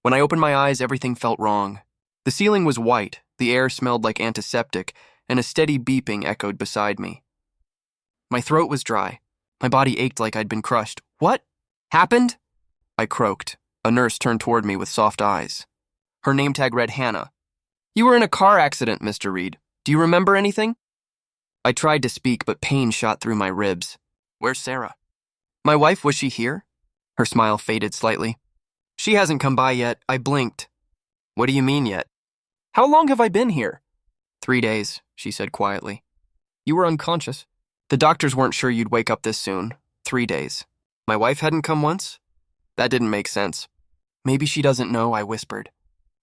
When I opened my eyes, everything felt wrong. The ceiling was white, the air smelled like antiseptic, and a steady beeping echoed beside me. My throat was dry. My body ached like I'd been crushed. "What happened?" I croaked. A nurse turned toward me with soft eyes. Her name tag read Hannah. "You were in a car accident, Mr. Reed. Do you remember anything?" I tried to speak, but pain shot through my ribs. "Where's Sarah?" "My wife, was she here?" Her smile faded slightly. "She hasn't come by yet." I blinked. "What do you mean yet?" "How long have I been here?" 3 days, she said quietly. "You were unconscious. The doctors weren't sure you'd wake up this soon. 3 days. My wife hadn't come once?" That didn't make sense. "Maybe she doesn't know," I whispered.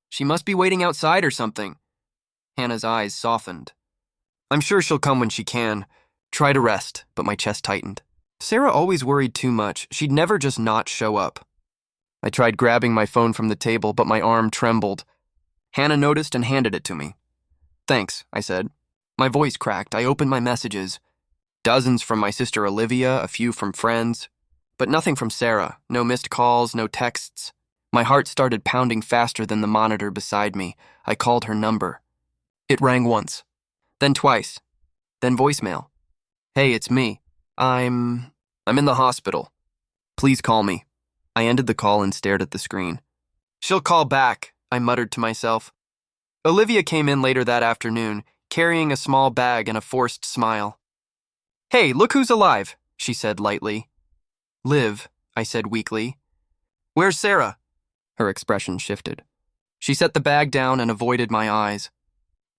"She must be waiting outside or something." Hannah's eyes softened. "I'm sure she'll come when she can. Try to rest," but my chest tightened. Sarah always worried too much. She'd never just not show up. I tried grabbing my phone from the table, but my arm trembled. Hannah noticed and handed it to me. "Thanks," I said. My voice cracked. I opened my messages. Dozens from my sister Olivia, a few from friends, but nothing from Sarah. No missed calls, no texts. My heart started pounding faster than the monitor beside me. I called her number. It rang once, then twice, then voicemail. "Hey, it's me. I'm in the hospital. Please call me." I ended the call and stared at the screen. "She'll call back," I muttered to myself. Olivia came in later that afternoon, carrying a small bag and a forced smile. "Hey, look who's alive," she said lightly. "Liv," I said weakly. "Where's Sarah?" Her expression shifted. She set the bag down and avoided my eyes.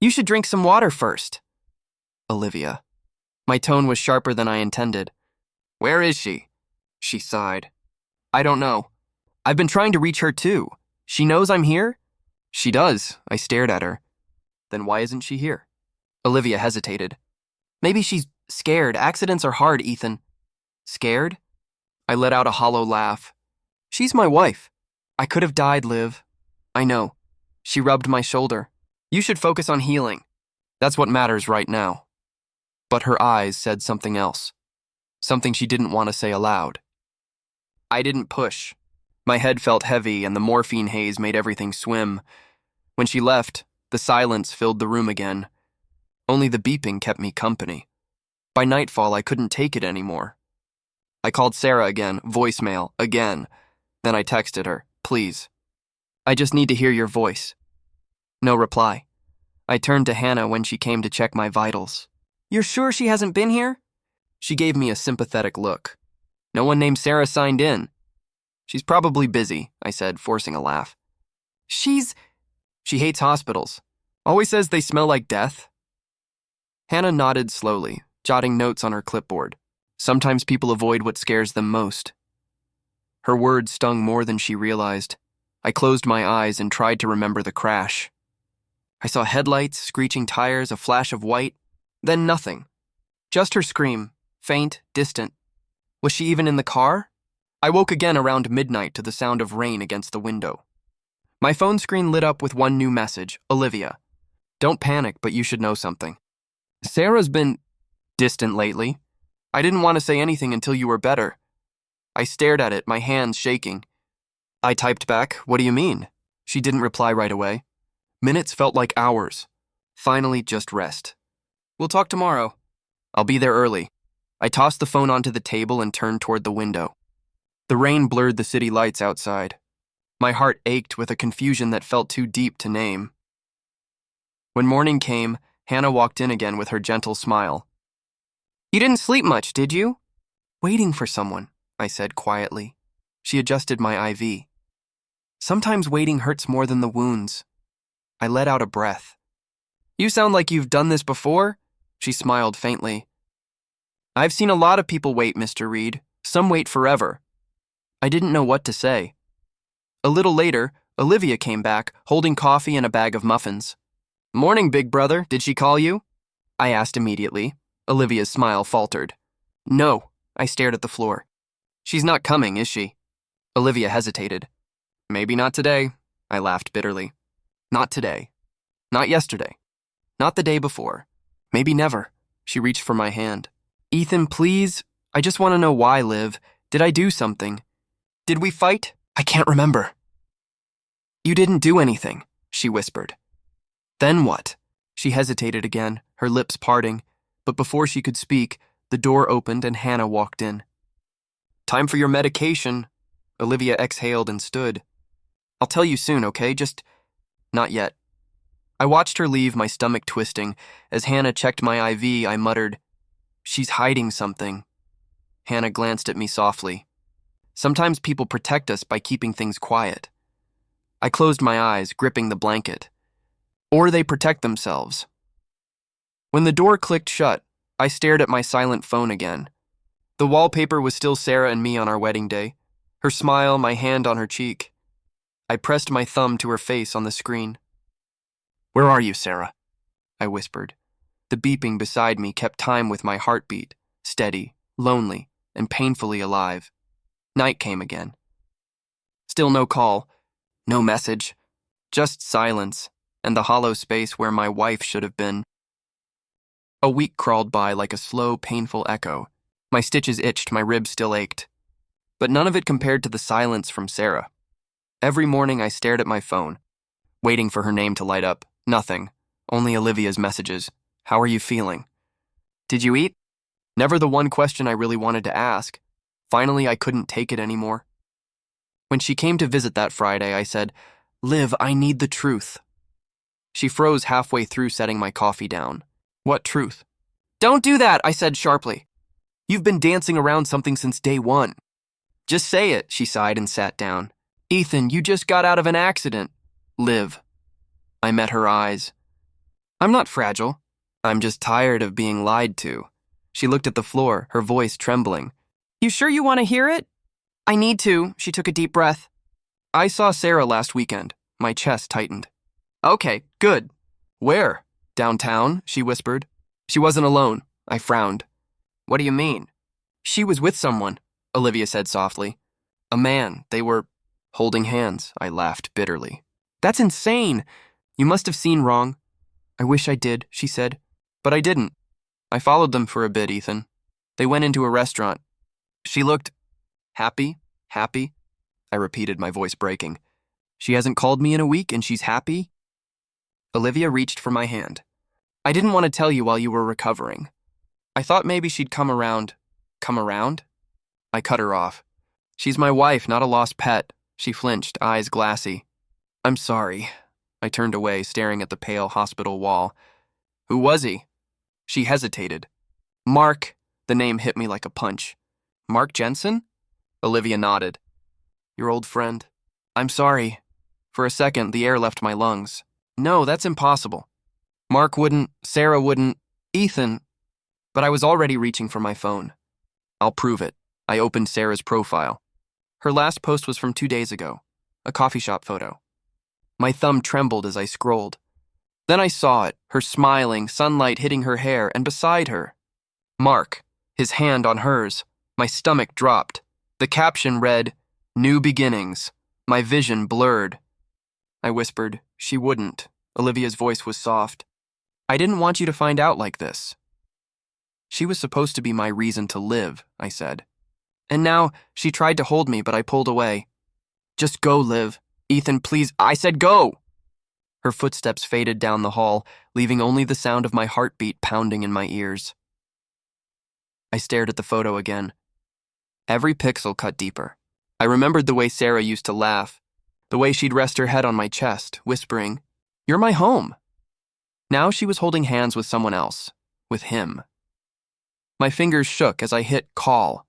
"You should drink some water first." Olivia. My tone was sharper than I intended. "Where is she?" She sighed. "I don't know. I've been trying to reach her too. She knows I'm here?" "She does." I stared at her. "Then why isn't she here?" Olivia hesitated. "Maybe she's scared. Accidents are hard, Ethan." "Scared?" I let out a hollow laugh. "She's my wife. I could have died, Liv." "I know." She rubbed my shoulder. "You should focus on healing. That's what matters right now." But her eyes said something else. Something she didn't want to say aloud. I didn't push. My head felt heavy and the morphine haze made everything swim. When she left, the silence filled the room again. Only the beeping kept me company. By nightfall, I couldn't take it anymore. I called Sarah again, voicemail, again. Then I texted her, "Please. I just need to hear your voice." No reply. I turned to Hannah when she came to check my vitals. "You're sure she hasn't been here?" She gave me a sympathetic look. "No one named Sarah signed in." "She's probably busy," I said, forcing a laugh. She hates hospitals. Always says they smell like death." Hannah nodded slowly, jotting notes on her clipboard. Sometimes people avoid what scares them most. Her words stung more than she realized. I closed my eyes and tried to remember the crash. I saw headlights, screeching tires, a flash of white, then nothing. Just her scream, faint, distant. Was she even in the car? I woke again around midnight to the sound of rain against the window. My phone screen lit up with one new message, Olivia. "Don't panic, but you should know something. Sarah's been distant lately. I didn't want to say anything until you were better." I stared at it, my hands shaking. I typed back, "What do you mean?" She didn't reply right away. Minutes felt like hours. Finally, just rest. "We'll talk tomorrow." "I'll be there early." I tossed the phone onto the table and turned toward the window. The rain blurred the city lights outside. My heart ached with a confusion that felt too deep to name. When morning came, Hannah walked in again with her gentle smile. "You didn't sleep much, did you?" "Waiting for someone," I said quietly. She adjusted my IV. "Sometimes waiting hurts more than the wounds." I let out a breath. "You sound like you've done this before." She smiled faintly. "I've seen a lot of people wait, Mr. Reed. Some wait forever." I didn't know what to say. A little later, Olivia came back, holding coffee and a bag of muffins. "Morning, big brother. Did she call you?" I asked immediately. Olivia's smile faltered. "No." I stared at the floor. "She's not coming, is she?" Olivia hesitated. "Maybe not today." I laughed bitterly. "Not today. Not yesterday. Not the day before. Maybe never." She reached for my hand. "Ethan, please. I just want to know why, Liv. Did I do something? Did we fight? I can't remember." You didn't do anything, she whispered. Then what? She hesitated again, her lips parting, but before she could speak, the door opened and Hannah walked in. Time for your medication. Olivia exhaled and stood. I'll tell you soon, okay? Just not yet. I watched her leave, my stomach twisting. As Hannah checked my IV, I muttered, She's hiding something. Hannah glanced at me softly. Sometimes people protect us by keeping things quiet. I closed my eyes, gripping the blanket. Or they protect themselves. When the door clicked shut, I stared at my silent phone again. The wallpaper was still Sarah and me on our wedding day. Her smile, my hand on her cheek. I pressed my thumb to her face on the screen. Where are you, Sarah? I whispered. The beeping beside me kept time with my heartbeat, steady, lonely, and painfully alive. Night came again. Still no call, no message, just silence, and the hollow space where my wife should have been. A week crawled by like a slow, painful echo. My stitches itched, my ribs still ached. But none of it compared to the silence from Sarah. Every morning I stared at my phone, waiting for her name to light up. Nothing, only Olivia's messages. How are you feeling? Did you eat? Never the one question I really wanted to ask. Finally, I couldn't take it anymore. When she came to visit that Friday, I said, Liv, I need the truth. She froze halfway through setting my coffee down. What truth? Don't do that, I said sharply. You've been dancing around something since day one. Just say it, she sighed and sat down. Ethan, you just got out of an accident. Liv. I met her eyes. I'm not fragile. I'm just tired of being lied to. She looked at the floor, her voice trembling. You sure you want to hear it? I need to, she took a deep breath. I saw Sarah last weekend. My chest tightened. Okay, good. Where? Downtown, she whispered. She wasn't alone. I frowned. What do you mean? She was with someone, Olivia said softly. A man. They were holding hands. I laughed bitterly. That's insane. You must have seen wrong. I wish I did, she said. But I didn't. I followed them for a bit, Ethan. They went into a restaurant. She looked happy. I repeated, my voice breaking. She hasn't called me in a week and she's happy? Olivia reached for my hand. I didn't want to tell you while you were recovering. I thought maybe she'd come around. Come around? I cut her off. She's my wife, not a lost pet. She flinched, eyes glassy. I'm sorry. I turned away, staring at the pale hospital wall. Who was he? She hesitated. Mark. The name hit me like a punch. Mark Jensen? Olivia nodded. Your old friend. I'm sorry. For a second, the air left my lungs. No, that's impossible. Mark wouldn't, Sarah wouldn't, Ethan. But I was already reaching for my phone. I'll prove it. I opened Sarah's profile. Her last post was from 2 days ago. A coffee shop photo. My thumb trembled as I scrolled. Then I saw it, her smiling, sunlight hitting her hair, and beside her, Mark, his hand on hers. My stomach dropped. The caption read, New Beginnings. My vision blurred. I whispered, She wouldn't. Olivia's voice was soft. I didn't want you to find out like this. She was supposed to be my reason to live, I said. And now, she tried to hold me, but I pulled away. Just go, Liv. Ethan, please. I said go! Her footsteps faded down the hall, leaving only the sound of my heartbeat pounding in my ears. I stared at the photo again. Every pixel cut deeper. I remembered the way Sarah used to laugh, the way she'd rest her head on my chest, whispering, You're my home. Now she was holding hands with someone else, with him. My fingers shook as I hit call.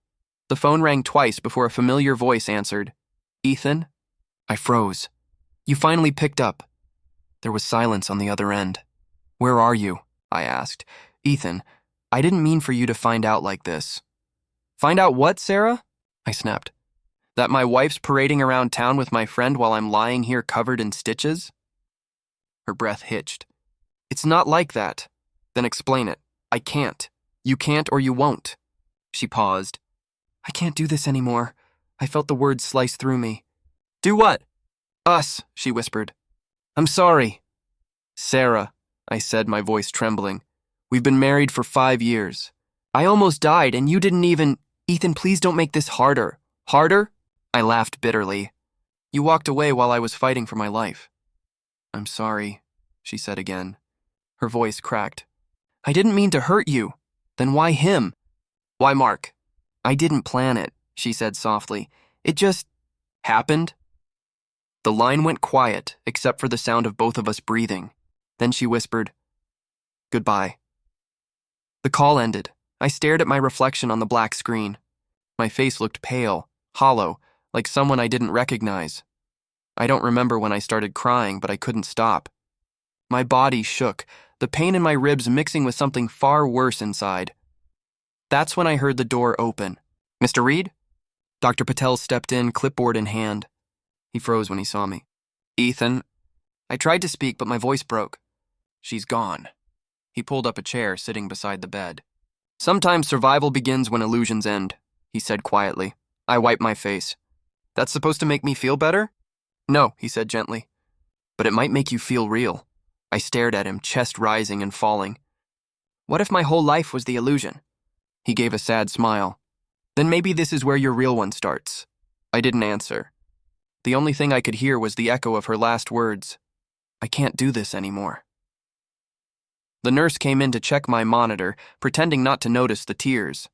The phone rang twice before a familiar voice answered, Ethan? I froze. You finally picked up. There was silence on the other end. Where are you? I asked. Ethan, I didn't mean for you to find out like this. Find out what, Sarah? I snapped. That my wife's parading around town with my friend while I'm lying here covered in stitches? Her breath hitched. It's not like that. Then explain it. I can't. You can't or you won't. She paused. I can't do this anymore. I felt the words slice through me. Do what? Us, she whispered. I'm sorry. Sarah, I said, my voice trembling. We've been married for 5 years. I almost died and you didn't even... Ethan, please don't make this harder. Harder? I laughed bitterly. You walked away while I was fighting for my life. I'm sorry, she said again. Her voice cracked. I didn't mean to hurt you. Then why him? Why Mark? I didn't plan it, she said softly. It just happened. The line went quiet, except for the sound of both of us breathing. Then she whispered, Goodbye. The call ended. I stared at my reflection on the black screen. My face looked pale, hollow, like someone I didn't recognize. I don't remember when I started crying, but I couldn't stop. My body shook, the pain in my ribs mixing with something far worse inside. That's when I heard the door open. Mr. Reed? Dr. Patel stepped in, clipboard in hand. He froze when he saw me. Ethan. I tried to speak, but my voice broke. She's gone. He pulled up a chair, sitting beside the bed. Sometimes survival begins when illusions end, he said quietly. I wiped my face. That's supposed to make me feel better? No, he said gently. But it might make you feel real. I stared at him, chest rising and falling. What if my whole life was the illusion? He gave a sad smile. Then maybe this is where your real one starts. I didn't answer. The only thing I could hear was the echo of her last words. I can't do this anymore. The nurse came in to check my monitor, pretending not to notice the tears.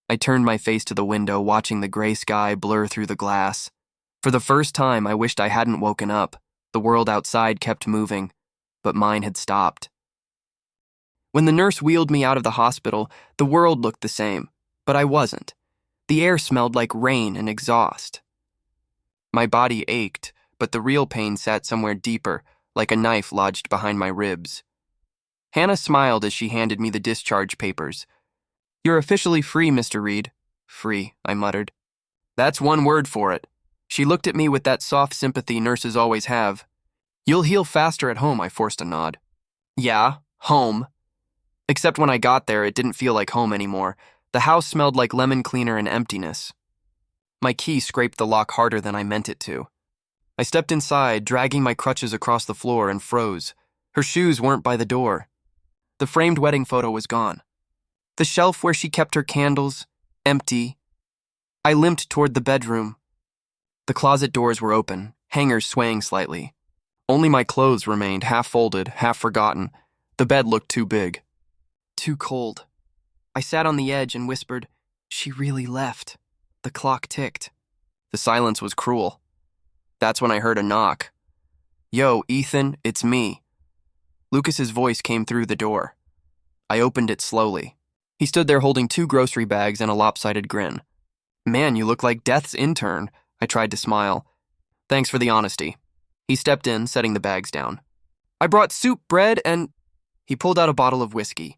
I turned my face to the window, watching the gray sky blur through the glass. For the first time, I wished I hadn't woken up. The world outside kept moving, but mine had stopped. When the nurse wheeled me out of the hospital, the world looked the same, but I wasn't. The air smelled like rain and exhaust. My body ached, but the real pain sat somewhere deeper, like a knife lodged behind my ribs. Hannah smiled as she handed me the discharge papers. You're officially free, Mr. Reed. Free, I muttered. That's one word for it. She looked at me with that soft sympathy nurses always have. You'll heal faster at home, I forced a nod. Yeah, home. Except when I got there, it didn't feel like home anymore. The house smelled like lemon cleaner and emptiness. My key scraped the lock harder than I meant it to. I stepped inside, dragging my crutches across the floor, and froze. Her shoes weren't by the door. The framed wedding photo was gone. The shelf where she kept her candles, empty. I limped toward the bedroom. The closet doors were open, hangers swaying slightly. Only my clothes remained, half folded, half forgotten. The bed looked too big. Too cold. I sat on the edge and whispered, She really left. The clock ticked. The silence was cruel. That's when I heard a knock. Yo, Ethan, it's me. Lucas's voice came through the door. I opened it slowly. He stood there holding 2 grocery bags and a lopsided grin. Man, you look like Death's intern. I tried to smile. Thanks for the honesty. He stepped in, setting the bags down. I brought soup, bread, and... He pulled out a bottle of whiskey.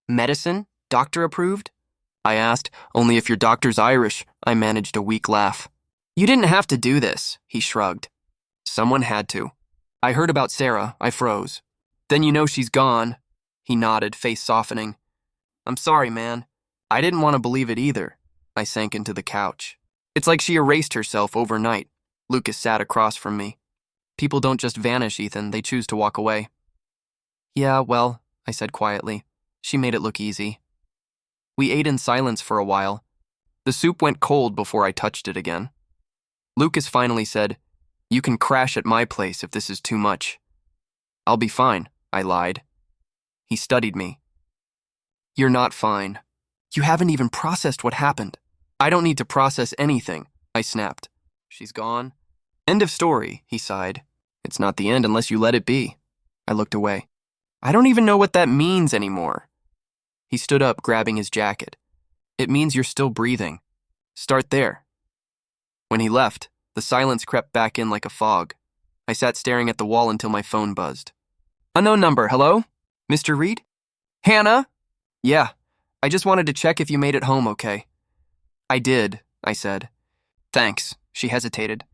Medicine? Doctor approved? I asked, only if your doctor's Irish. I managed a weak laugh. You didn't have to do this, he shrugged. Someone had to. I heard about Sarah. I froze. Then you know she's gone. He nodded, face softening. I'm sorry, man. I didn't want to believe it either. I sank into the couch. It's like she erased herself overnight. Lucas sat across from me. People don't just vanish, Ethan. They choose to walk away. Yeah, well, I said quietly. She made it look easy. We ate in silence for a while. The soup went cold before I touched it again. Lucas finally said, You can crash at my place if this is too much. I'll be fine, I lied. He studied me. You're not fine. You haven't even processed what happened. I don't need to process anything, I snapped. She's gone. End of story, he sighed. It's not the end unless you let it be. I looked away. I don't even know what that means anymore. He stood up, grabbing his jacket. It means you're still breathing. Start there. When he left, the silence crept back in like a fog. I sat staring at the wall until my phone buzzed. Unknown number, hello? Mr. Reed? Hannah? Yeah, I just wanted to check if you made it home okay. I did, I said. Thanks, she hesitated.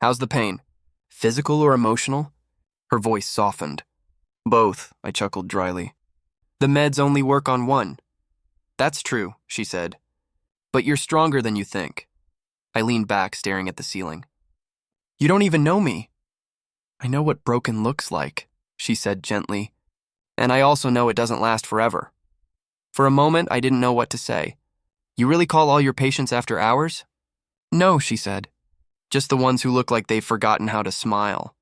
How's the pain? Physical or emotional? Her voice softened. Both, I chuckled dryly. The meds only work on one. That's true, she said. But you're stronger than you think. I leaned back, staring at the ceiling. You don't even know me. I know what broken looks like, she said gently. And I also know it doesn't last forever. For a moment, I didn't know what to say. You really call all your patients after hours? No, she said. just the ones who look like they've forgotten how to smile.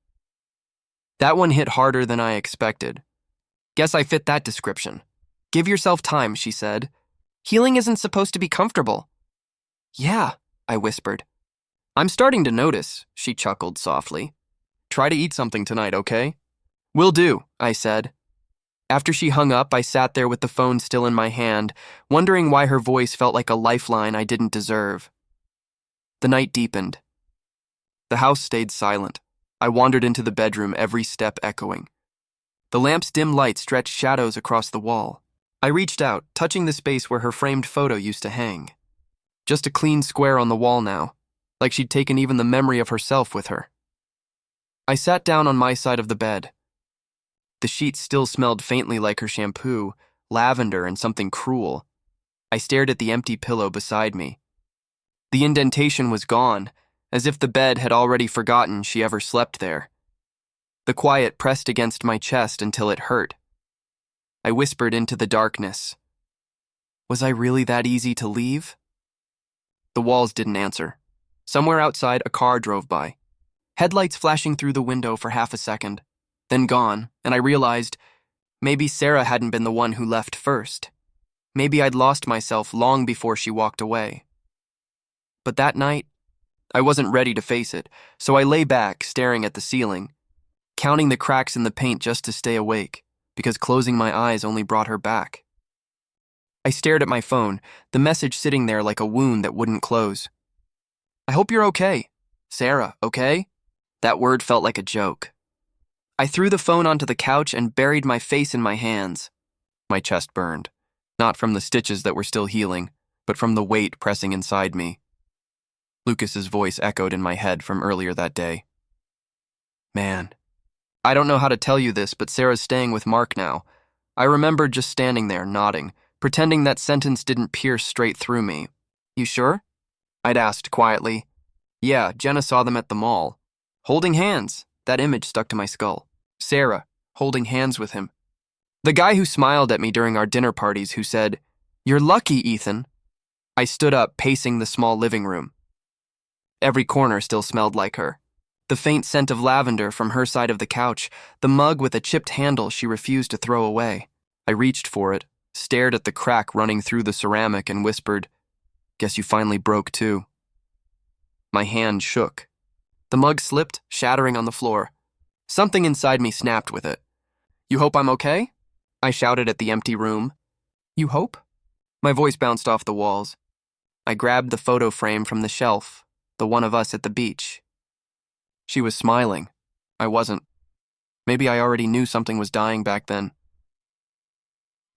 That one hit harder than I expected. Guess I fit that description. Give yourself time, she said. Healing isn't supposed to be comfortable. Yeah, I whispered. I'm starting to notice, she chuckled softly. Try to eat something tonight, okay? Will do, I said. After she hung up, I sat there with the phone still in my hand, wondering why her voice felt like a lifeline I didn't deserve. The night deepened. The house stayed silent. I wandered into the bedroom, every step echoing. The lamp's dim light stretched shadows across the wall. I reached out, touching the space where her framed photo used to hang. Just a clean square on the wall now, like she'd taken even the memory of herself with her. I sat down on my side of the bed. The sheets still smelled faintly like her shampoo, lavender, and something cruel. I stared at the empty pillow beside me. The indentation was gone, as if the bed had already forgotten she ever slept there. The quiet pressed against my chest until it hurt. I whispered into the darkness. Was I really that easy to leave? The walls didn't answer. Somewhere outside, a car drove by. Headlights flashing through the window for half a second, then gone, and I realized maybe Sarah hadn't been the one who left first. Maybe I'd lost myself long before she walked away. But that night, I wasn't ready to face it, so I lay back, staring at the ceiling, counting the cracks in the paint just to stay awake, because closing my eyes only brought her back. I stared at my phone, the message sitting there like a wound that wouldn't close. I hope you're okay. Sarah, okay? That word felt like a joke. I threw the phone onto the couch and buried my face in my hands. My chest burned, not from the stitches that were still healing, but from the weight pressing inside me. Lucas's voice echoed in my head from earlier that day. Man, I don't know how to tell you this, but Sarah's staying with Mark now. I remembered just standing there, nodding, pretending that sentence didn't pierce straight through me. You sure? I'd asked quietly. Yeah, Jenna saw them at the mall. Holding hands. That image stuck to my skull. Sarah, holding hands with him. The guy who smiled at me during our dinner parties who said, "You're lucky, Ethan." I stood up, pacing the small living room. Every corner still smelled like her. The faint scent of lavender from her side of the couch, the mug with a chipped handle she refused to throw away. I reached for it, stared at the crack running through the ceramic and whispered, "Guess you finally broke too." My hand shook. The mug slipped, shattering on the floor. Something inside me snapped with it. "You hope I'm okay?" I shouted at the empty room. "You hope?" My voice bounced off the walls. I grabbed the photo frame from the shelf, the one of us at the beach. She was smiling. I wasn't. Maybe I already knew something was dying back then.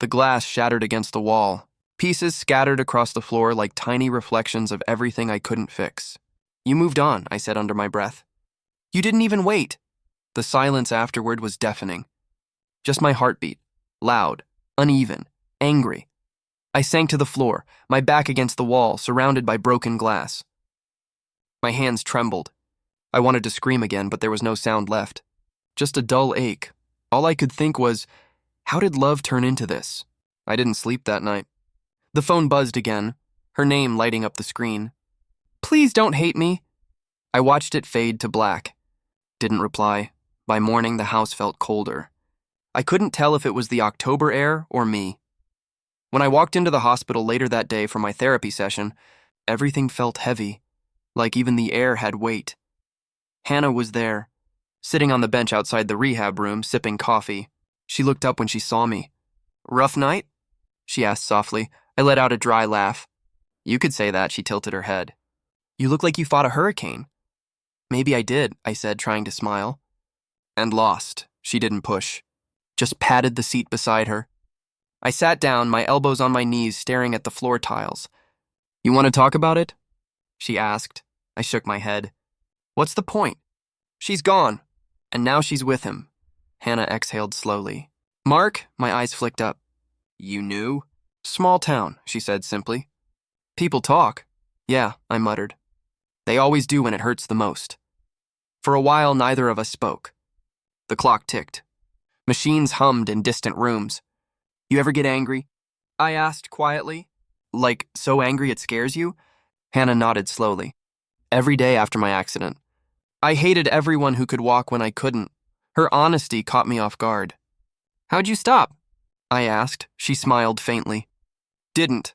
The glass shattered against the wall. Pieces scattered across the floor like tiny reflections of everything I couldn't fix. "You moved on," I said under my breath. "You didn't even wait." The silence afterward was deafening. Just my heartbeat, loud, uneven, angry. I sank to the floor, my back against the wall, surrounded by broken glass. My hands trembled. I wanted to scream again, but there was no sound left. Just a dull ache. All I could think was, how did love turn into this? I didn't sleep that night. The phone buzzed again, her name lighting up the screen. "Please don't hate me." I watched it fade to black. Didn't reply. By morning, the house felt colder. I couldn't tell if it was the October air or me. When I walked into the hospital later that day for my therapy session, everything felt heavy, like even the air had weight. Hannah was there, sitting on the bench outside the rehab room, sipping coffee. She looked up when she saw me. "Rough night?" she asked softly. I let out a dry laugh. "You could say that," she tilted her head. "You look like you fought a hurricane." "Maybe I did," I said, trying to smile. "And lost." She didn't push, just patted the seat beside her. I sat down, my elbows on my knees, staring at the floor tiles. "You want to talk about it?" she asked. I shook my head. "What's the point? She's gone, and now she's with him." Hannah exhaled slowly. "Mark?" My eyes flicked up. "You knew?" "Small town," she said simply. "People talk." "Yeah," I muttered. "They always do when it hurts the most." For a while, neither of us spoke. The clock ticked. Machines hummed in distant rooms. "You ever get angry?" I asked quietly. "Like, so angry it scares you?" Hannah nodded slowly. every day after my accident. I hated everyone who could walk when I couldn't. Her honesty caught me off guard. "How'd you stop?" I asked. She smiled faintly. "Didn't.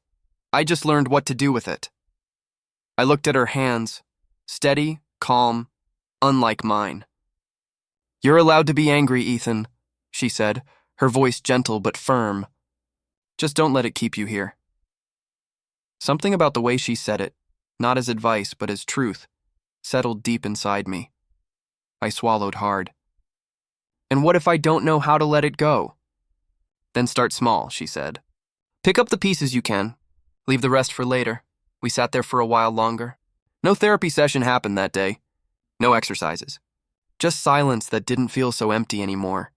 I just learned what to do with it." I looked at her hands, steady, calm, unlike mine. "You're allowed to be angry, Ethan," she said, her voice gentle but firm. "Just don't let it keep you here." Something about the way she said it, not as advice but as truth, settled deep inside me. I swallowed hard. "And what if I don't know how to let it go?" "Then start small," she said. "Pick up the pieces you can. Leave the rest for later." We sat there for a while longer. No therapy session happened that day. No exercises. Just silence that didn't feel so empty anymore.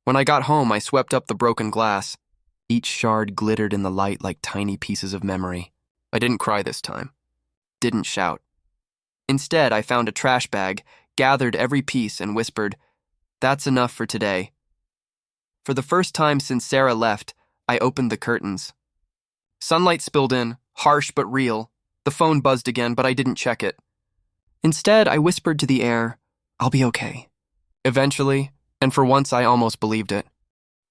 When I got home, I swept up the broken glass. Each shard glittered in the light like tiny pieces of memory. I didn't cry this time. Didn't shout. Instead, I found a trash bag, gathered every piece, and whispered, "That's enough for today." For the first time since Sarah left, I opened the curtains. Sunlight spilled in, harsh but real. The phone buzzed again, but I didn't check it. Instead, I whispered to the air, "I'll be okay." Eventually, and for once I almost believed it.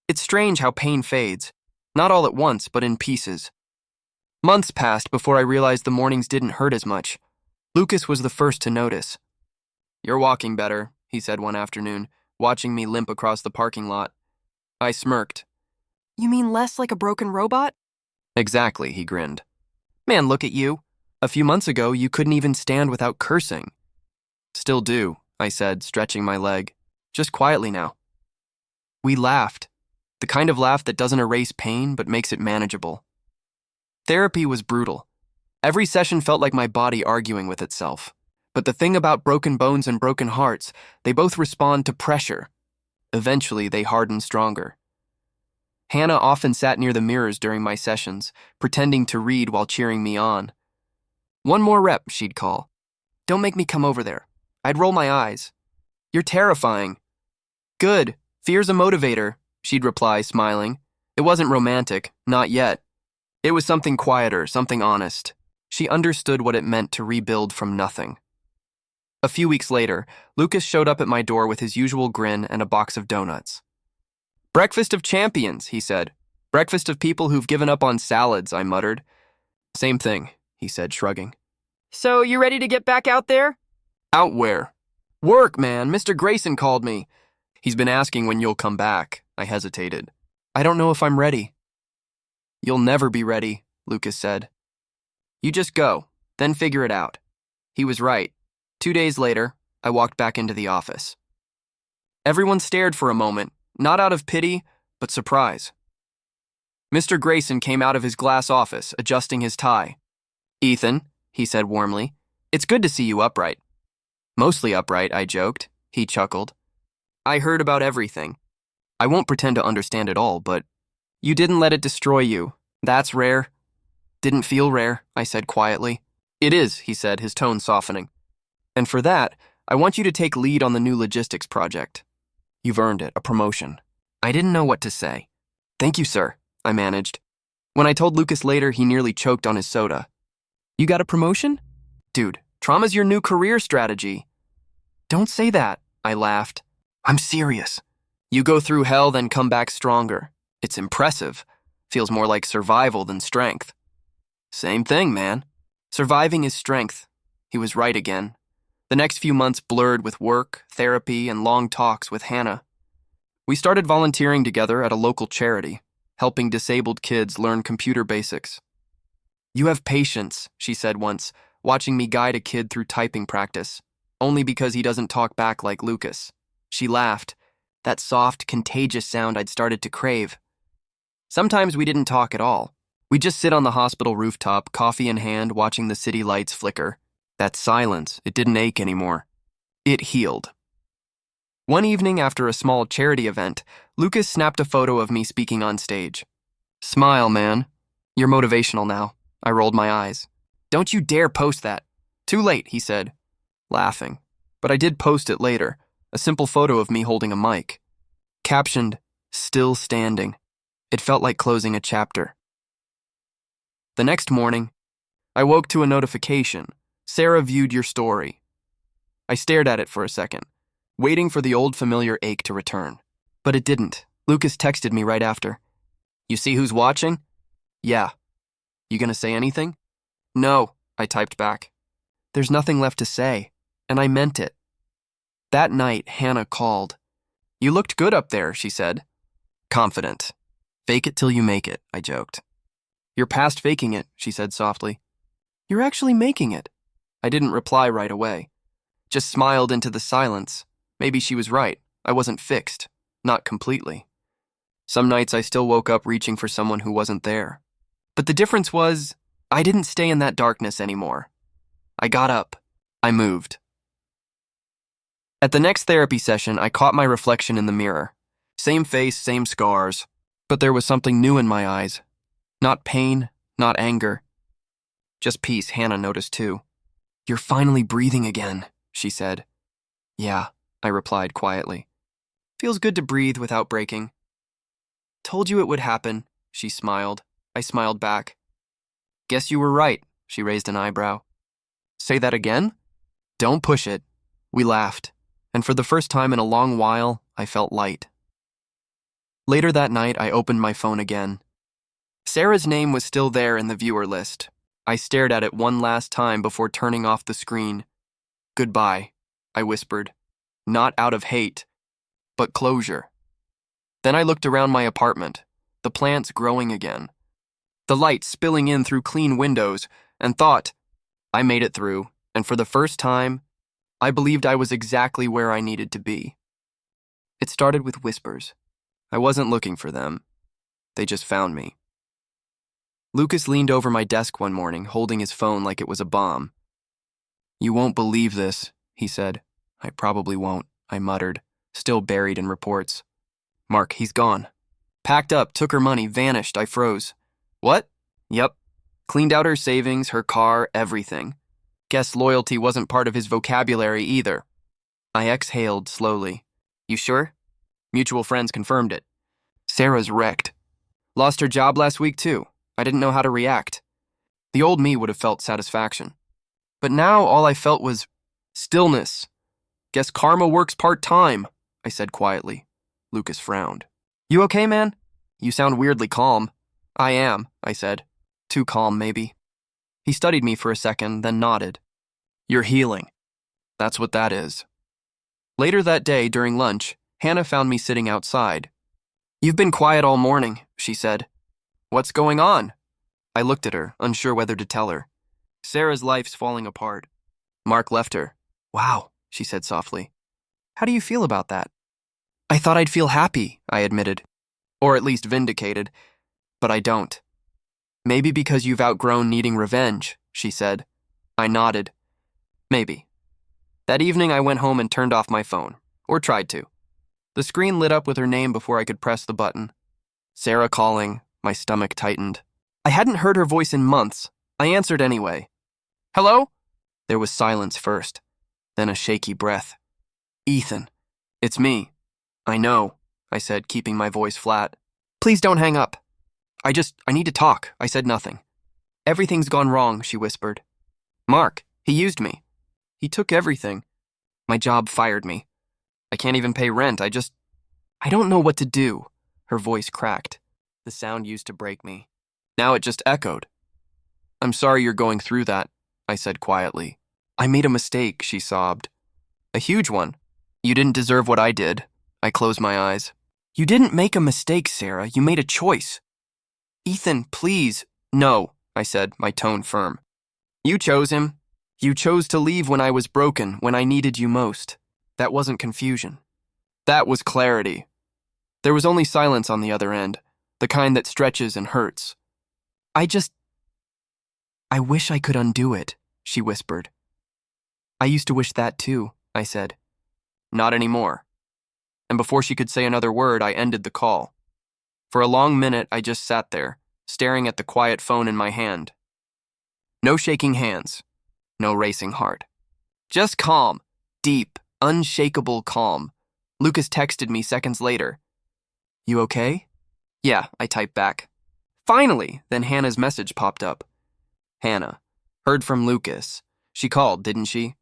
It's strange how pain fades, not all at once, but in pieces. Months passed before I realized the mornings didn't hurt as much. Lucas was the first to notice. "You're walking better," he said one afternoon, watching me limp across the parking lot. I smirked. "You mean less like a broken robot?" "Exactly," he grinned. "Man, look at you. A few months ago, you couldn't even stand without cursing." "Still do," I said, stretching my leg. "Just quietly now." We laughed, the kind of laugh that doesn't erase pain but makes it manageable. Therapy was brutal. Every session felt like my body arguing with itself. But the thing about broken bones and broken hearts, they both respond to pressure. Eventually, they harden stronger. Hannah often sat near the mirrors during my sessions, pretending to read while cheering me on. "One more rep," she'd call. "Don't make me come over there." I'd roll my eyes. "You're terrifying." "Good. Fear's a motivator," she'd reply, smiling. It wasn't romantic, not yet. It was something quieter, something honest. She understood what it meant to rebuild from nothing. A few weeks later, Lucas showed up at my door with his usual grin and a box of donuts. "Breakfast of champions," he said. "Breakfast of people who've given up on salads," I muttered. "Same thing," he said, shrugging. "So you ready to get back out there?" "Out where?" "Work, man. Mr. Grayson called me. He's been asking when you'll come back." I hesitated. "I don't know if I'm ready." "You'll never be ready," Lucas said. "You just go, then figure it out." He was right. 2 days later, I walked back into the office. Everyone stared for a moment, not out of pity, but surprise. Mr. Grayson came out of his glass office, adjusting his tie. "Ethan," he said warmly, "it's good to see you upright." "Mostly upright," I joked. He chuckled. "I heard about everything. I won't pretend to understand it all, but you didn't let it destroy you. That's rare." "Didn't feel rare," I said quietly. "It is," he said, his tone softening. "And for that, I want you to take lead on the new logistics project. You've earned it, a promotion." I didn't know what to say. "Thank you, sir," I managed. When I told Lucas later, he nearly choked on his soda. "You got a promotion?" "Dude, trauma's your new career strategy." "Don't say that," I laughed. "I'm serious. You go through hell, then come back stronger. It's impressive. Feels more like survival than strength." "Same thing, man. Surviving is strength." He was right again. The next few months blurred with work, therapy, and long talks with Hannah. We started volunteering together at a local charity, helping disabled kids learn computer basics. "You have patience," she said once, watching me guide a kid through typing practice, only because he doesn't talk back like Lucas. She laughed, that soft, contagious sound I'd started to crave. Sometimes we didn't talk at all. We'd just sit on the hospital rooftop, coffee in hand, watching the city lights flicker. That silence, it didn't ache anymore. It healed. One evening after a small charity event, Lucas snapped a photo of me speaking on stage. "Smile, man. You're motivational now." I rolled my eyes. "Don't you dare post that." "Too late," he said, laughing. But I did post it later, a simple photo of me holding a mic. Captioned, "Still standing." It felt like closing a chapter. The next morning, I woke to a notification. Sarah viewed your story. I stared at it for a second, waiting for the old familiar ache to return. But it didn't. Lucas texted me right after. You see who's watching? Yeah. You gonna say anything? No, I typed back. There's nothing left to say, and I meant it. That night, Hannah called. You looked good up there, she said. Confident. Fake it till you make it, I joked. You're past faking it, she said softly. You're actually making it. I didn't reply right away. Just smiled into the silence. Maybe she was right. I wasn't fixed. Not completely. Some nights I still woke up reaching for someone who wasn't there. But the difference was, I didn't stay in that darkness anymore. I got up. I moved. At the next therapy session, I caught my reflection in the mirror. Same face, same scars. But there was something new in my eyes. Not pain, not anger. Just peace, Hannah noticed too. You're finally breathing again, she said. Yeah, I replied quietly. Feels good to breathe without breaking. Told you it would happen, she smiled. I smiled back. Guess you were right, she raised an eyebrow. Say that again? Don't push it. We laughed, and for the first time in a long while, I felt light. Later that night, I opened my phone again. Sarah's name was still there in the viewer list. I stared at it one last time before turning off the screen. Goodbye, I whispered. Not out of hate, but closure. Then I looked around my apartment, the plants growing again, the light spilling in through clean windows, and thought, I made it through, and for the first time, I believed I was exactly where I needed to be. It started with whispers. I wasn't looking for them. They just found me. Lucas leaned over my desk one morning, holding his phone like it was a bomb. You won't believe this, he said. I probably won't, I muttered, still buried in reports. Mark, he's gone. Packed up, took her money, vanished, I froze. What? Yep. Cleaned out her savings, her car, everything. Guess loyalty wasn't part of his vocabulary either. I exhaled slowly. You sure? Mutual friends confirmed it. Sarah's wrecked. Lost her job last week too. I didn't know how to react. The old me would have felt satisfaction. But now all I felt was stillness. Guess karma works part-time, I said quietly. Lucas frowned. You okay, man? You sound weirdly calm. I am, I said. Too calm, maybe. He studied me for a second, then nodded. You're healing. That's what that is. Later that day, during lunch, Hannah found me sitting outside. You've been quiet all morning, she said. What's going on? I looked at her, unsure whether to tell her. Sarah's life's falling apart. Mark left her. Wow, she said softly. How do you feel about that? I thought I'd feel happy, I admitted. Or at least vindicated. But I don't. Maybe because you've outgrown needing revenge, she said. I nodded. Maybe. That evening I went home and turned off my phone. Or tried to. The screen lit up with her name before I could press the button. Sarah calling. My stomach tightened. I hadn't heard her voice in months. I answered anyway. Hello? There was silence first, then a shaky breath. Ethan. It's me. I know, I said, keeping my voice flat. Please don't hang up. I need to talk. I said nothing. Everything's gone wrong, she whispered. Mark, he used me. He took everything. My job fired me. I can't even pay rent. I don't know what to do. Her voice cracked. The sound used to break me. Now it just echoed. I'm sorry you're going through that, I said quietly. I made a mistake, she sobbed. A huge one. You didn't deserve what I did. I closed my eyes. You didn't make a mistake, Sarah. You made a choice. Ethan, please. No, I said, my tone firm. You chose him. You chose to leave when I was broken, when I needed you most. That wasn't confusion. That was clarity. There was only silence on the other end, the kind that stretches and hurts. I wish I could undo it, she whispered. I used to wish that too, I said. Not anymore. And before she could say another word, I ended the call. For a long minute, I just sat there, staring at the quiet phone in my hand. No shaking hands, no racing heart. Just calm, deep, unshakable calm. Lucas texted me seconds later. You okay? Yeah, I typed back. Finally, then Hannah's message popped up. Hannah, heard from Lucas. She called, didn't she?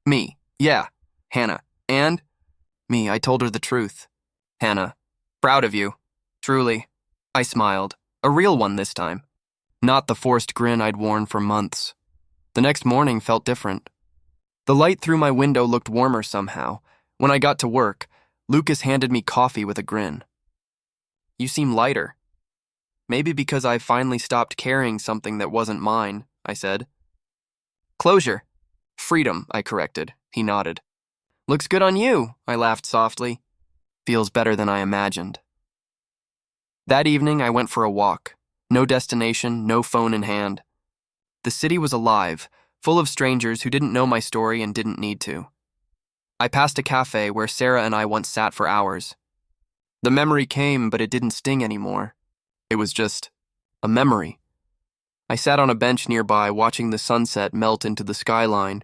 Me. Yeah. Hannah. And? Me. I told her the truth. Hannah. Proud of you. Truly. I smiled. A real one this time. Not the forced grin I'd worn for months. The next morning felt different. The light through my window looked warmer somehow. When I got to work, Lucas handed me coffee with a grin. You seem lighter. Maybe because I finally stopped carrying something that wasn't mine, I said. Closure. Freedom, I corrected. He nodded. Looks good on you, I laughed softly. Feels better than I imagined. That evening, I went for a walk. No destination, no phone in hand. The city was alive, full of strangers who didn't know my story and didn't need to. I passed a cafe where Sarah and I once sat for hours. The memory came, but it didn't sting anymore. It was just a memory. I sat on a bench nearby, watching the sunset melt into the skyline.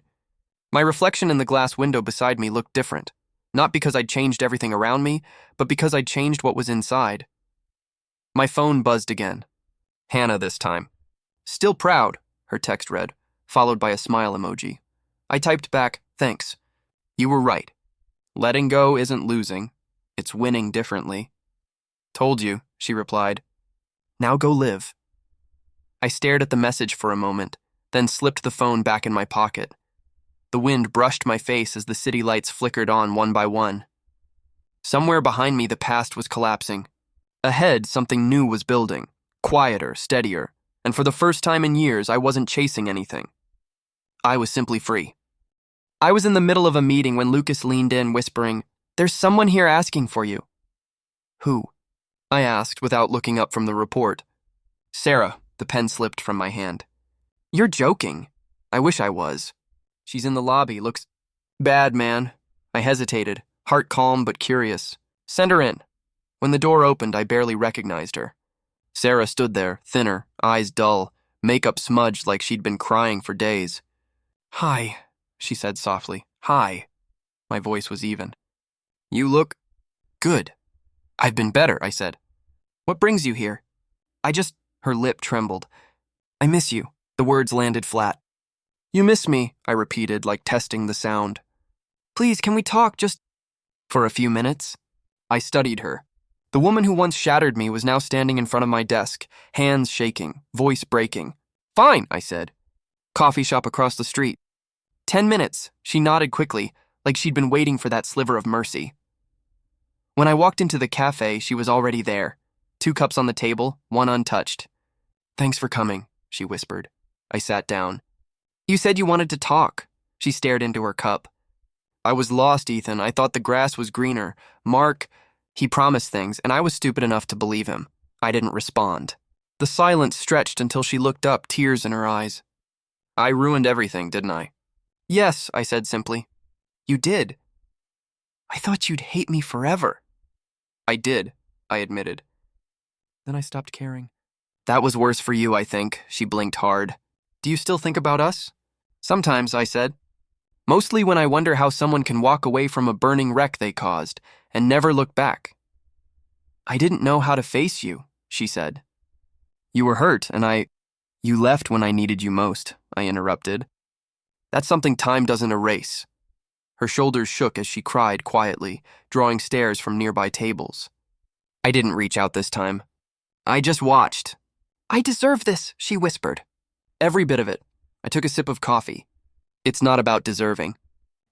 My reflection in the glass window beside me looked different, not because I'd changed everything around me, but because I'd changed what was inside. My phone buzzed again. Hannah this time. Still proud, her text read, followed by a smile emoji. I typed back, thanks. You were right. Letting go isn't losing. It's winning differently. Told you, she replied. Now go live. I stared at the message for a moment, then slipped the phone back in my pocket. The wind brushed my face as the city lights flickered on one by one. Somewhere behind me, the past was collapsing. Ahead, something new was building, quieter, steadier, and for the first time in years, I wasn't chasing anything. I was simply free. I was in the middle of a meeting when Lucas leaned in, whispering, "There's someone here asking for you." Who? I asked without looking up from the report. Sarah, the pen slipped from my hand. You're joking. I wish I was. She's in the lobby, looks bad, man. I hesitated, heart calm but curious. Send her in. When the door opened, I barely recognized her. Sarah stood there, thinner, eyes dull, makeup smudged like she'd been crying for days. Hi, she said softly. Hi. My voice was even. You look good. I've been better, I said. What brings you here? Her lip trembled. I miss you. The words landed flat. You miss me, I repeated, like testing the sound. Please, can we talk just for a few minutes? I studied her. The woman who once shattered me was now standing in front of my desk, hands shaking, voice breaking. Fine, I said. Coffee shop across the street. 10 minutes, she nodded quickly, like she'd been waiting for that sliver of mercy. When I walked into the cafe, she was already there. 2 cups on the table, one untouched. Thanks for coming, she whispered. I sat down. You said you wanted to talk. She stared into her cup. I was lost, Ethan. I thought the grass was greener. Mark, he promised things, and I was stupid enough to believe him. I didn't respond. The silence stretched until she looked up, tears in her eyes. I ruined everything, didn't I? Yes, I said simply. You did. I thought you'd hate me forever. I did, I admitted. Then I stopped caring. That was worse for you, I think, she blinked hard. Do you still think about us? Sometimes, I said. Mostly when I wonder how someone can walk away from a burning wreck they caused and never look back. I didn't know how to face you, she said. You were hurt, and You left when I needed you most, I interrupted. That's something time doesn't erase. Her shoulders shook as she cried quietly, drawing stares from nearby tables. I didn't reach out this time. I just watched. I deserve this, she whispered. Every bit of it. I took a sip of coffee. It's not about deserving.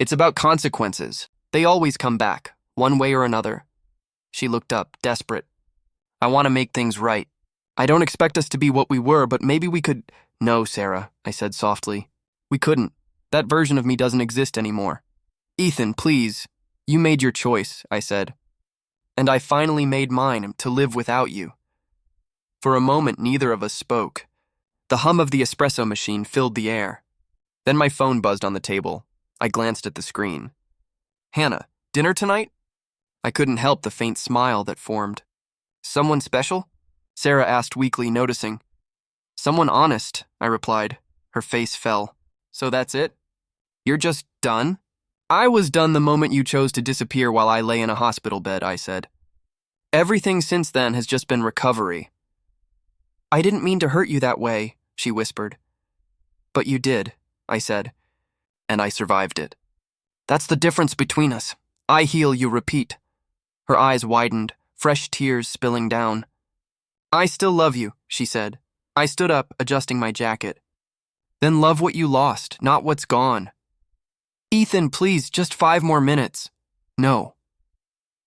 It's about consequences. They always come back, one way or another. She looked up, desperate. I want to make things right. I don't expect us to be what we were, but maybe we could... No, Sarah, I said softly. We couldn't. That version of me doesn't exist anymore. Ethan, please. You made your choice, I said. And I finally made mine, to live without you. For a moment, neither of us spoke. The hum of the espresso machine filled the air. Then my phone buzzed on the table. I glanced at the screen. Hannah, dinner tonight? I couldn't help the faint smile that formed. Someone special? Sarah asked weakly, noticing. Someone honest, I replied. Her face fell. So that's it? You're just done? I was done the moment you chose to disappear while I lay in a hospital bed, I said. Everything since then has just been recovery. I didn't mean to hurt you that way, she whispered. But you did, I said. and I survived it. That's the difference between us. I heal, you repeat. Her eyes widened, fresh tears spilling down. I still love you, she said. I stood up, adjusting my jacket. Then love what you lost, not what's gone. Ethan, please, just 5 more minutes. No.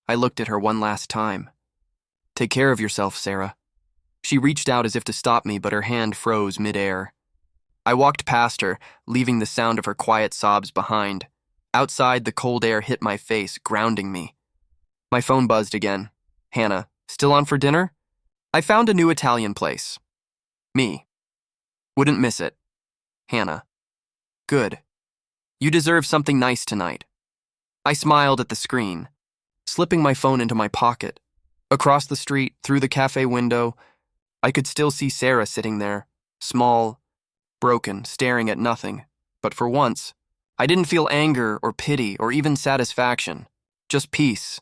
I looked at her one last time. Take care of yourself, Sarah. She reached out as if to stop me, but her hand froze midair. I walked past her, leaving the sound of her quiet sobs behind. Outside, the cold air hit my face, grounding me. My phone buzzed again. Hannah, still on for dinner? I found a new Italian place. Me. Wouldn't miss it. Hannah. Good. You deserve something nice tonight. I smiled at the screen, slipping my phone into my pocket. Across the street, through the cafe window, I could still see Sarah sitting there, small, broken, staring at nothing. But for once, I didn't feel anger or pity or even satisfaction, just peace.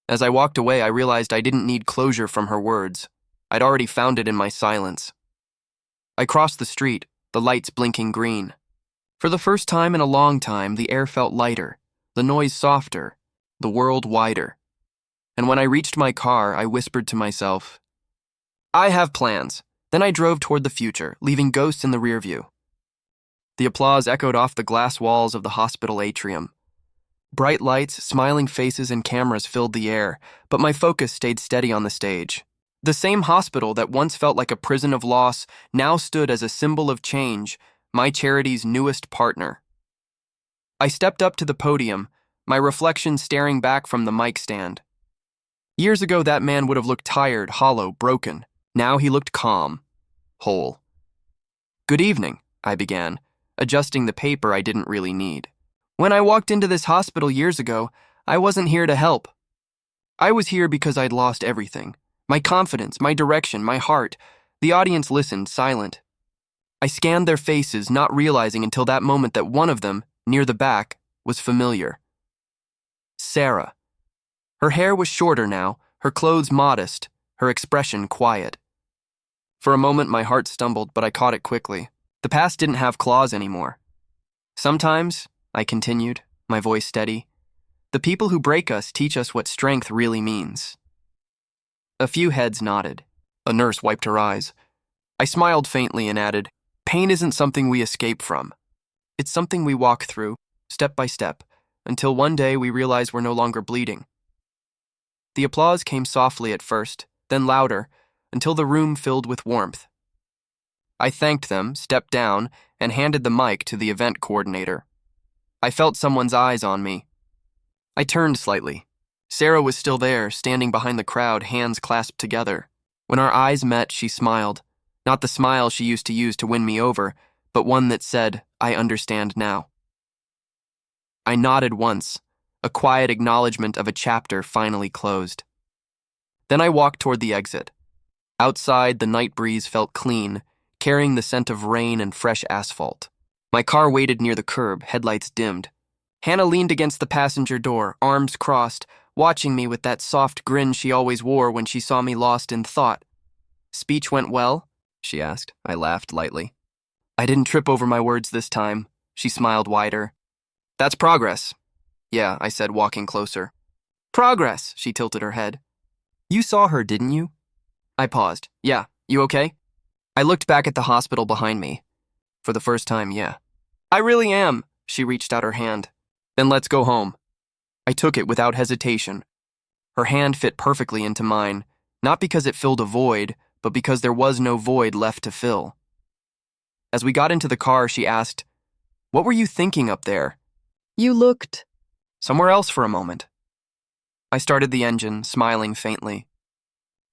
As I walked away, I realized I didn't need closure from her words. I'd already found it in my silence. I crossed the street, the lights blinking green. For the first time in a long time, the air felt lighter, the noise softer, the world wider. And when I reached my car, I whispered to myself, I have plans. Then I drove toward the future, leaving ghosts in the rear view. The applause echoed off the glass walls of the hospital atrium. Bright lights, smiling faces, and cameras filled the air, but my focus stayed steady on the stage. The same hospital that once felt like a prison of loss now stood as a symbol of change, my charity's newest partner. I stepped up to the podium, my reflection staring back from the mic stand. Years ago, that man would have looked tired, hollow, broken. Now he looked calm, whole. Good evening, I began, adjusting the paper I didn't really need. When I walked into this hospital years ago, I wasn't here to help. I was here because I'd lost everything. My confidence, my direction, my heart. The audience listened, silent. I scanned their faces, not realizing until that moment that one of them, near the back, was familiar. Sarah. Her hair was shorter now, her clothes modest, her expression quiet. For a moment, my heart stumbled, but I caught it quickly. The past didn't have claws anymore. Sometimes, I continued, my voice steady, the people who break us teach us what strength really means. A few heads nodded. A nurse wiped her eyes. I smiled faintly and added, pain isn't something we escape from. It's something we walk through, step by step, until one day we realize we're no longer bleeding. The applause came softly at first, then louder, until the room filled with warmth. I thanked them, stepped down, and handed the mic to the event coordinator. I felt someone's eyes on me. I turned slightly. Sarah was still there, standing behind the crowd, hands clasped together. When our eyes met, she smiled. Not the smile she used to use to win me over, but one that said, I understand now. I nodded once, a quiet acknowledgement of a chapter finally closed. Then I walked toward the exit. Outside, the night breeze felt clean, carrying the scent of rain and fresh asphalt. My car waited near the curb, headlights dimmed. Hannah leaned against the passenger door, arms crossed, watching me with that soft grin she always wore when she saw me lost in thought. Speech went well? She asked. I laughed lightly. I didn't trip over my words this time. She smiled wider. That's progress. Yeah, I said, walking closer. Progress, she tilted her head. You saw her, didn't you? I paused. Yeah, you okay? I looked back at the hospital behind me. For the first time, yeah. I really am, she reached out her hand. Then let's go home. I took it without hesitation. Her hand fit perfectly into mine, not because it filled a void, but because there was no void left to fill. As we got into the car, she asked, What were you thinking up there? You looked Somewhere else for a moment. I started the engine, smiling faintly.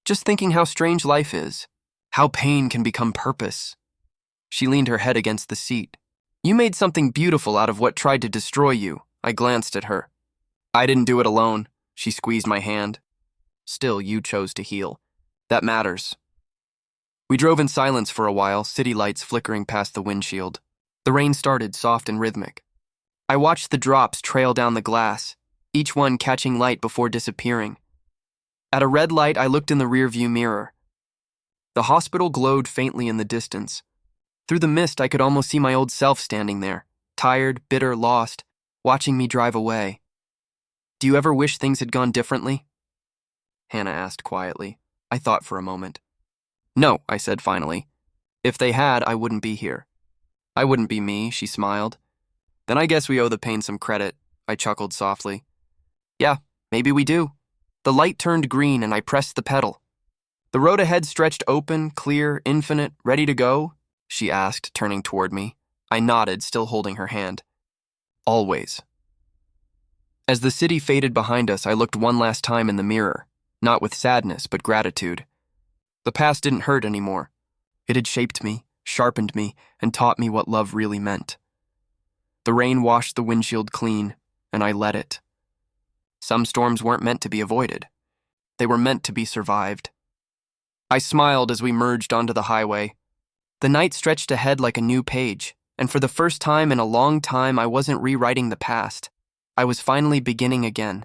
Just thinking how strange life is, how pain can become purpose. She leaned her head against the seat. You made something beautiful out of what tried to destroy you. I glanced at her. I didn't do it alone. She squeezed my hand. Still, you chose to heal. That matters. We drove in silence for a while, city lights flickering past the windshield. The rain started, soft and rhythmic. I watched the drops trail down the glass, each one catching light before disappearing. At a red light, I looked in the rearview mirror. The hospital glowed faintly in the distance. Through the mist, I could almost see my old self standing there, tired, bitter, lost, watching me drive away. Do you ever wish things had gone differently? Hannah asked quietly. I thought for a moment. No, I said finally. If they had, I wouldn't be here. I wouldn't be me, she smiled. Then I guess we owe the pain some credit, I chuckled softly. Yeah, maybe we do. The light turned green and I pressed the pedal. The road ahead stretched open, clear, infinite, ready to go? She asked, turning toward me. I nodded, still holding her hand. Always. As the city faded behind us, I looked one last time in the mirror, not with sadness, but gratitude. The past didn't hurt anymore. It had shaped me, sharpened me, and taught me what love really meant. The rain washed the windshield clean, and I let it. Some storms weren't meant to be avoided. They were meant to be survived. I smiled as we merged onto the highway. The night stretched ahead like a new page, and for the first time in a long time, I wasn't rewriting the past. I was finally beginning again.